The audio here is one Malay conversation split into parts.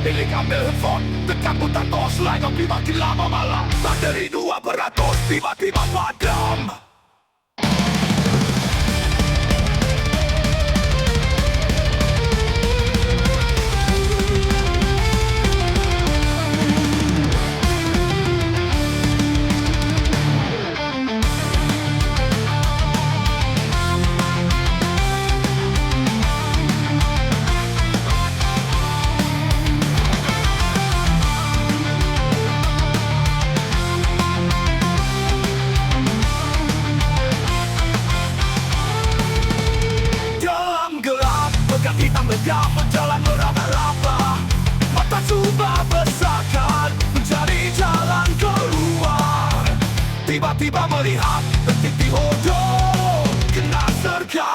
Pilih ambil handphone, tekan butang tos, layar makin lama malam. Bateri 2% tiba-tiba padam. Hitam legam berjalan meraba-raba, mata coba besarkan mencari jalan keluar. Tiba-tiba melihat titik hodong kena serga.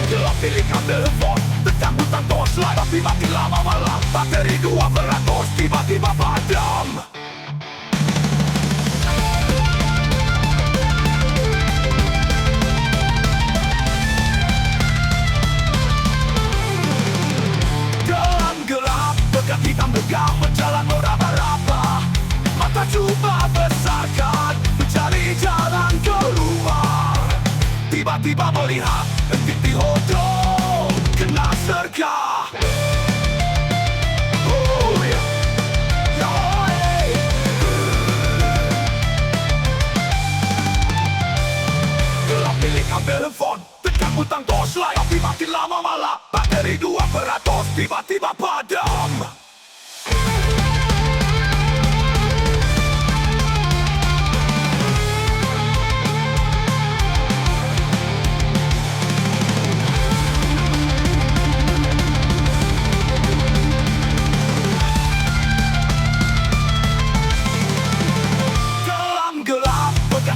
Gelap pilih ambil handphone, tekan butang tos, tapi makin lama malam. Bateri 2% tiba-tiba padam. Hitam legam berjalan meraba-raba, mata coba besarkan mencari jalan keluar. Tiba-tiba melihat titik hodong kena serga. Gelap pilih ambil handphone, tekan butang tos, tapi makin lama malah. Bateri 2% tiba-tiba padam.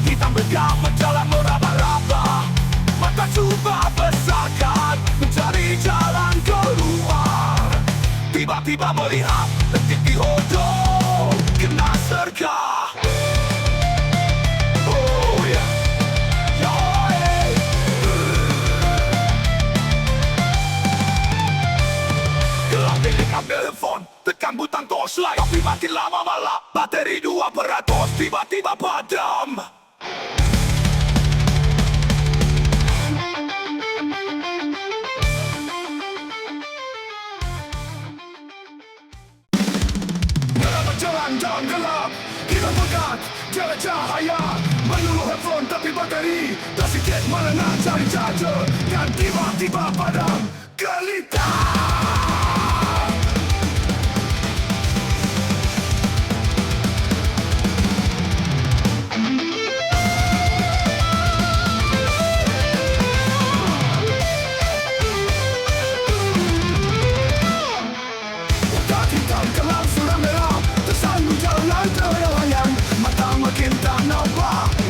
Hitam legam berjalan meraba-raba, mata coba besarkan mencari jalan keluar. Tiba-tiba melihat titik hodong kena serga. Gelap pilih ambil handphone, tekan butang tos, tapi makin lama malah. Bateri 2% tiba-tiba padam. Jalan gelap, kita pegat tiada cahaya, menyeluruh handphone tapi bateri tak sikit melengah cari charger, dan tiba-tiba padam gelita.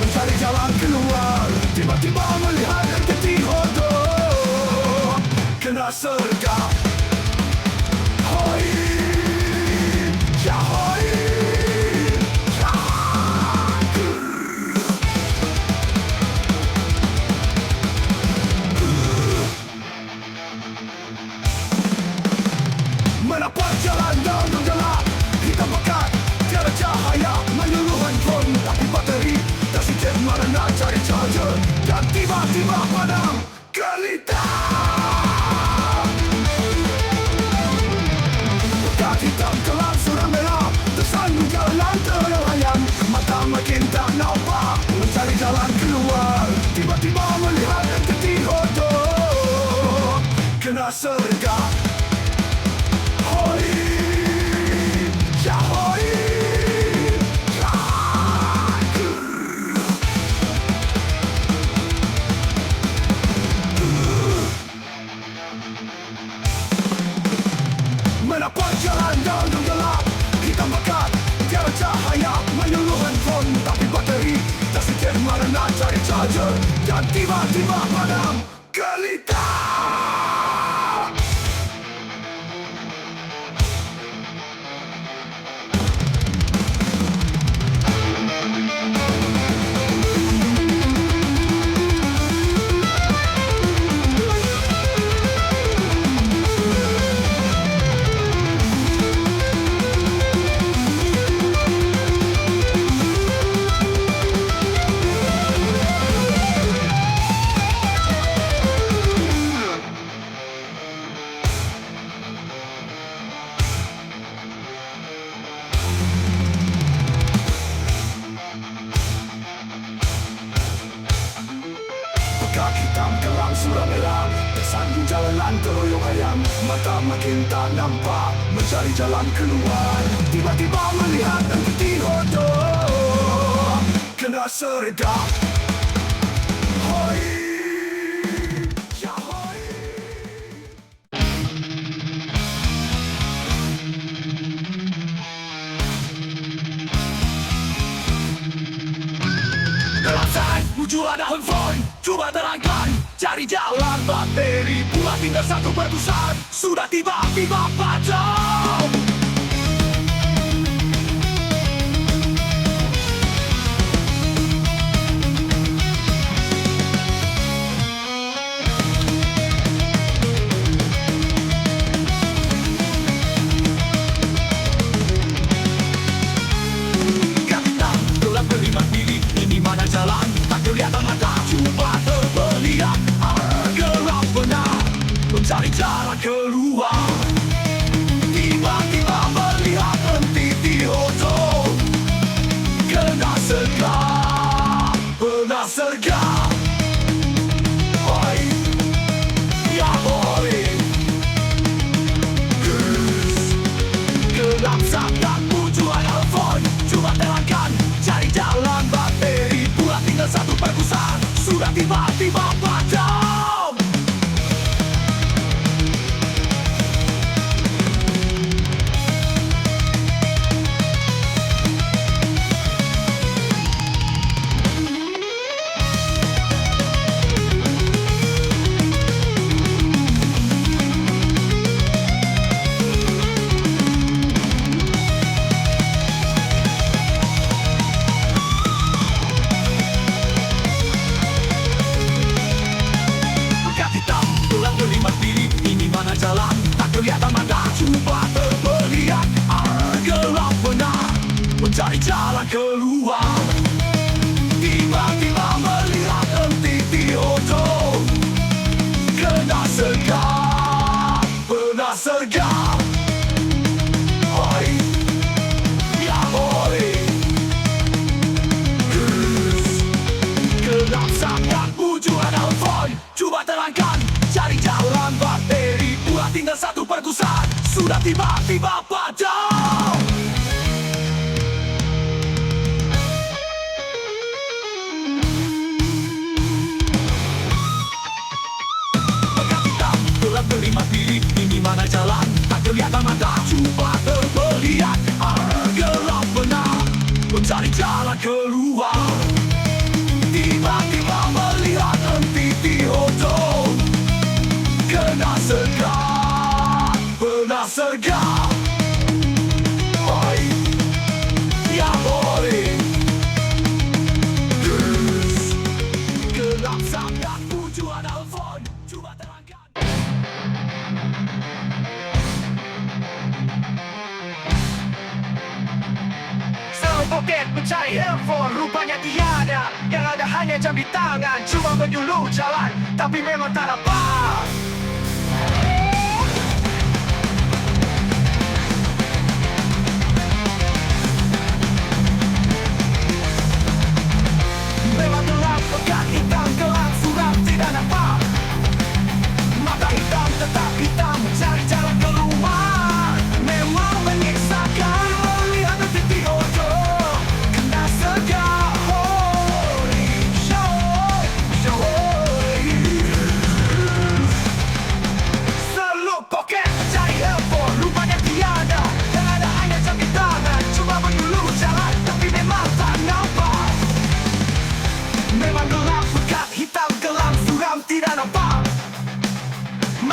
Mencari jalan keluar, tiba-tiba melihat titik hodong kena serga. Hoi, ya hoi, ya. Menapak jalan dalam gelap, hitam pekat, tiada cahaya, menyeluruh handphone tapi bateri tak sikit melengah cari charger, dan tiba-tiba padam gelita. kena sergap. Hoi, ya hoi, ya. Menapak jalan dalam gelap, hitam pekat, tiada cahaya, menyeluruh handphone tapi bateri tak setia di mana nak cari charger, dan tiba-tiba padam gelita. Pekat hitam kelam suram merah, tersandung jalanan teroyong ayam. Mata makin tak nampak, mencari jalan keluar. Tiba-tiba melihat dan tertidur, kena seredap. Hoi, ya hoi. Dalam saat muncul ada handphone, cuba terangkan, cari jalan bateri pula tinggal 1%. Sudah tiba-tiba padam. Kapitan telah berlimat diri, ini mana jalan? Tak kelihatan mata, cuba terbeliak. Gerak benar, mencari jalan keluar. Tiba-tiba melihat henti ojol, kena sergap, pernah sergap. Hoi, ya hoi. Gelap sangat muncul handphone, cuba terangkan, cari jalan bateri pula tinggal 1%. Sudah tiba-tiba padam. Pekat hitam telah berlimat diri, ini mana jalan? Tak kelihatan mata, cuba terbeliak. Gelap benar, mencari jalan keluar. Tiba-tiba melihat henti ojol, kena sergap, pernah sergap. Hoi, ya hoi. Gelap sangat muncul handphone, cuba terangkan, cari jalan bateri pula tinggal 1%. Sudah tiba-tiba padam. Pekat hitam telah berlimat diri, ini mana jalan? Tak kelihatan mata, cuba terbeliak. Gelap benar, mencari jalan keluar. Tiba-tiba melihat henti ojol, kena sergap, pernah sergap. Hoi, ya hoi. Gelap sangat muncul handphone, cuba terangkan. Poket mencari handphone, rupanya tiada. Yang ada hanya jam di tangan, cuma menyuluh jalan, tapi memang tak dapat. Memang gelap, pekat hitam, gelap suram tidak nampak. Mata hitam tetap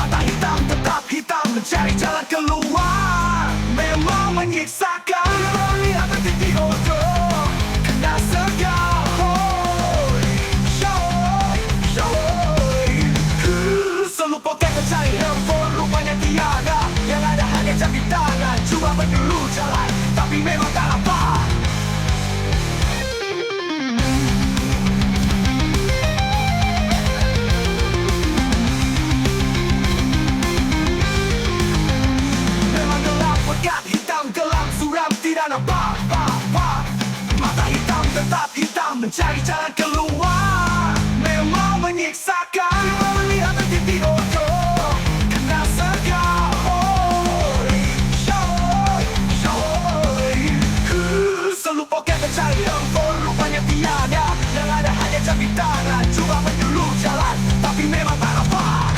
Mata hitam tetap hitam mencari jalan keluar. Memang menyiksakan melihat titik bodoh kena segar. Selalu poket mencari handphone rupanya tiada. Yang ada hanya jari tangan. Cuba menjuru jalan tapi memang tak dapat. Memang gelap pekat hitam gelap suram tidak nampak. Mata hitam tetap hitam mencari jalan keluar. Memang menyiksakan melihat titik bodoh kena segar. Selalu poket mencari handphone rupanya tiada. Yang ada hanya jari tangan. Cuba menjuru jalan tapi memang tak dapat.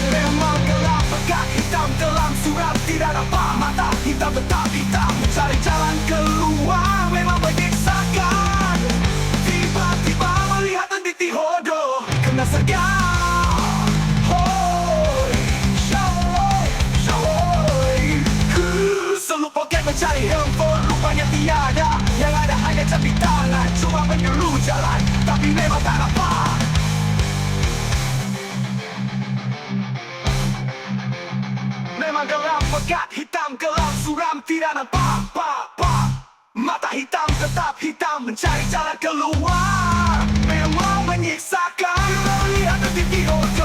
Memang gelap pekat hitam dalam suram tidak nampak. Mata hitam tetap hitam mencari jalan keluar. Memang menyiksakan. Tiba-tiba melihat titik bodoh kena segar. Selalu poket mencari handphone rupanya tiada. Yang ada hanya jari tangan. Cuma menjuru jalan tapi memang tak dapat. Memang gelap pekat hitam gelap suram tidak nampak. Mata hitam tetap hitam mencari jalan keluar. Memang menyiksakan melihat titik bodoh